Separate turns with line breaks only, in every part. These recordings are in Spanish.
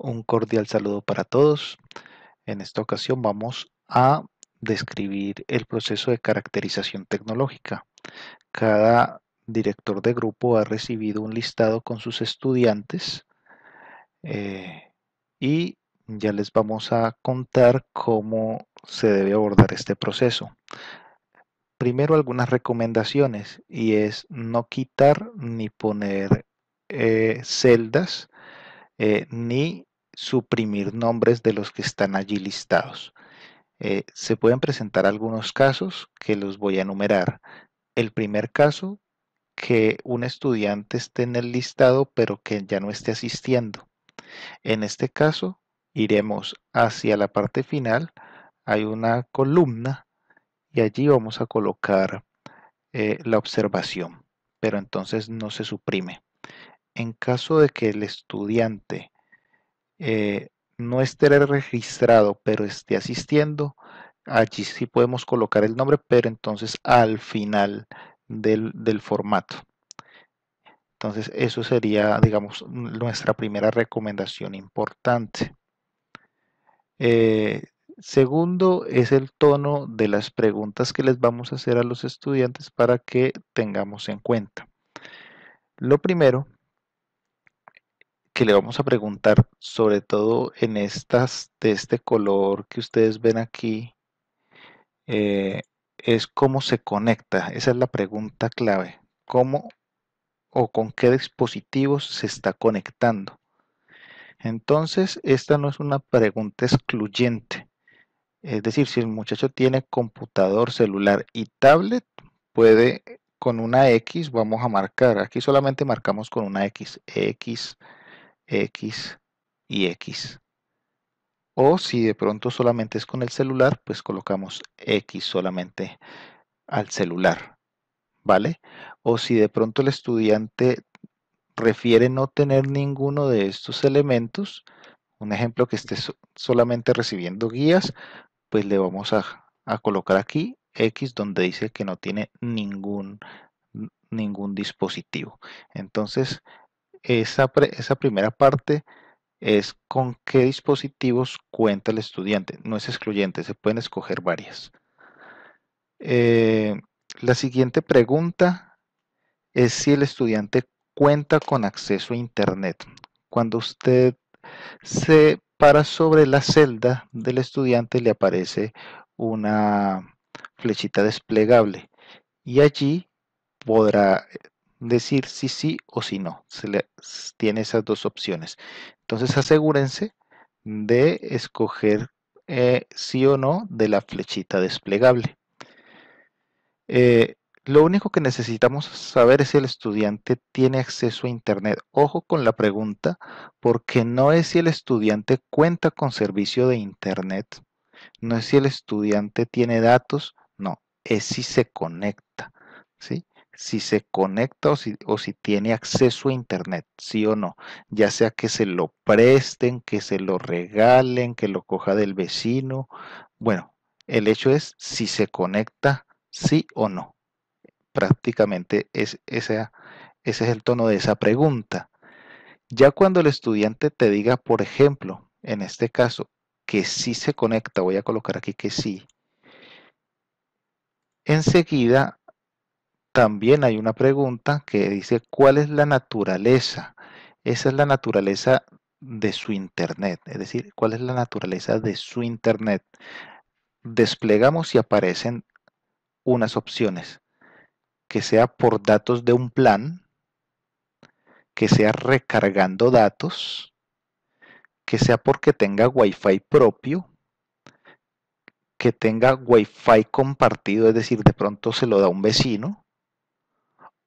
Un cordial saludo para todos. En esta ocasión vamos a describir el proceso de caracterización tecnológica. Cada director de grupo ha recibido un listado con sus estudiantes y ya les vamos a contar cómo se debe abordar este proceso. Primero algunas recomendaciones y es no quitar ni poner celdas ni suprimir nombres de los que están allí listados. Se pueden presentar algunos casos que los voy a enumerar. El primer caso, que un estudiante esté en el listado pero que ya no esté asistiendo. En este caso, iremos hacia la parte final, hay una columna y allí vamos a colocar la observación, pero entonces no se suprime. En caso de que el estudiante eh, no esté registrado, pero esté asistiendo, allí sí podemos colocar el nombre, pero entonces al final del formato. Entonces, eso sería, digamos, nuestra primera recomendación importante. Eh, Segundo, es el tono de las preguntas que les vamos a hacer a los estudiantes para que tengamos en cuenta. Lo primero que le vamos a preguntar, sobre todo en estas de este color que ustedes ven aquí, eh, es cómo se conecta. Esa es la pregunta clave. ¿Cómo o con qué dispositivos se está conectando? Entonces, esta no es una pregunta excluyente. Es decir, si el muchacho tiene computador, celular y tablet, puede con una X, vamos a marcar. Aquí solamente marcamos con una X, X, X y X. O si de pronto solamente es con el celular, pues colocamos X solamente al celular, ¿vale? O si de pronto el estudiante refiere no tener ninguno de estos elementos, un ejemplo que esté solamente recibiendo guías, pues le vamos a colocar aquí X donde dice que no tiene ningún dispositivo. Entonces, esa primera parte es con qué dispositivos cuenta el estudiante. No es excluyente, se pueden escoger varias. Eh, la siguiente pregunta es si el estudiante cuenta con acceso a Internet. Cuando usted se para sobre la celda del estudiante le aparece una flechita desplegable y allí podrá decir si sí o si no. Tiene esas dos opciones. Entonces asegúrense de escoger sí o no de la flechita desplegable. Lo único que necesitamos saber es si el estudiante tiene acceso a Internet. Ojo con la pregunta, porque no es si el estudiante cuenta con servicio de Internet, no es si el estudiante tiene datos, no, es si se conecta, ¿sí? Si se conecta o si tiene acceso a Internet, sí o no, ya sea que se lo presten, que se lo regalen, que lo coja del vecino. Bueno, el hecho es si se conecta, sí o no. Prácticamente ese es el tono de esa pregunta. Ya cuando el estudiante te diga, por ejemplo, en este caso, que sí se conecta, voy a colocar aquí que sí, enseguida también hay una pregunta que dice, ¿cuál es la naturaleza? Esa es la naturaleza de su Internet, es decir, ¿cuál es la naturaleza de su Internet? Desplegamos y aparecen unas opciones, que sea por datos de un plan, que sea recargando datos, que sea porque tenga Wi-Fi propio, que tenga Wi-Fi compartido, es decir, de pronto se lo da un vecino,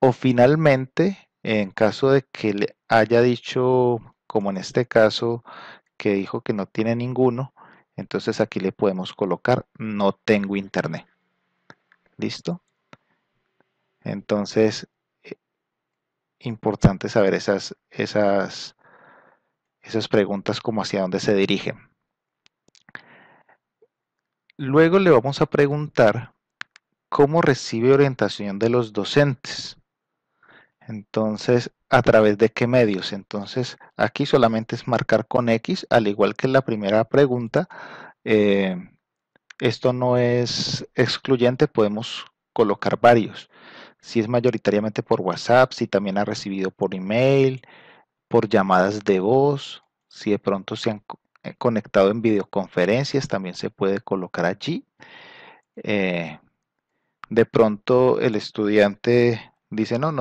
o finalmente, en caso de que le haya dicho, como en este caso, que dijo que no tiene ninguno, entonces aquí le podemos colocar no tengo internet. ¿Listo? Entonces, eh, importante saber esas preguntas como hacia dónde se dirigen. Luego le vamos a preguntar cómo recibe orientación de los docentes. Entonces, ¿a través de qué medios? Entonces, aquí solamente es marcar con X, al igual que en la primera pregunta. eh, Esto no es excluyente, podemos colocar varios. Si es mayoritariamente por WhatsApp, si también ha recibido por email, por llamadas de voz, si de pronto se han conectado en videoconferencias, también se puede colocar allí. Eh, de pronto el estudiante dice, no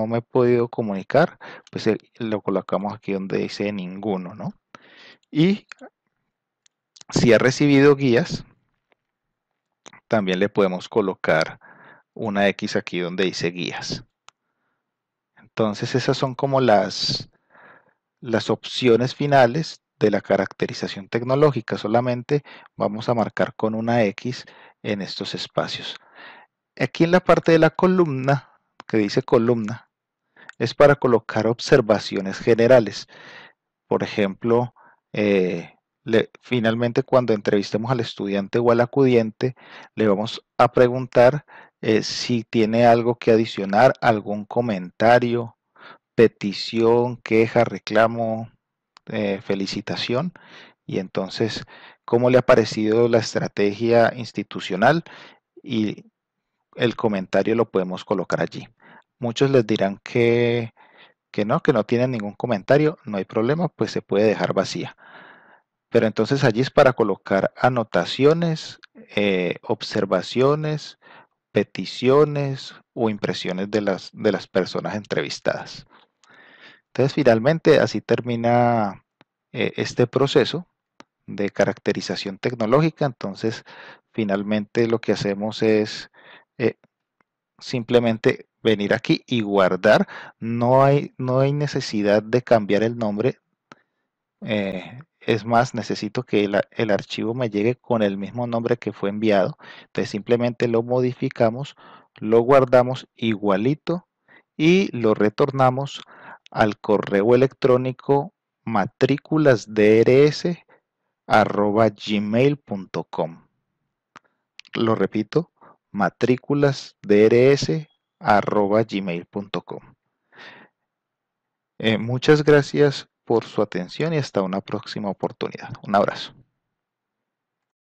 me he podido comunicar, pues lo colocamos aquí donde dice ninguno, ¿no? Y si ha recibido guías, también le podemos colocar una X aquí donde dice guías. Entonces esas son como las opciones finales de la caracterización tecnológica. Solamente vamos a marcar con una X en estos espacios. Aquí en la parte de la columna, que dice columna, es para colocar observaciones generales. Por ejemplo, finalmente cuando entrevistemos al estudiante o al acudiente, le vamos a preguntar si tiene algo que adicionar, algún comentario, petición, queja, reclamo, felicitación. Y entonces, ¿cómo le ha parecido la estrategia institucional? Y el comentario lo podemos colocar allí. Muchos les dirán que no tienen ningún comentario, no hay problema, pues se puede dejar vacía. Pero entonces allí es para colocar anotaciones, observaciones, peticiones o impresiones de las personas entrevistadas. Entonces finalmente así termina este proceso de caracterización tecnológica. Entonces finalmente lo que hacemos es eh, simplemente venir aquí y guardar. No hay necesidad de cambiar el nombre. Es más, necesito que el archivo me llegue con el mismo nombre que fue enviado. Entonces simplemente lo modificamos, lo guardamos igualito y lo retornamos al correo electrónico matrículasdrs@gmail.com. Lo repito, matrículasdrs@gmail.com. Muchas gracias por su atención y hasta una próxima oportunidad. Un abrazo.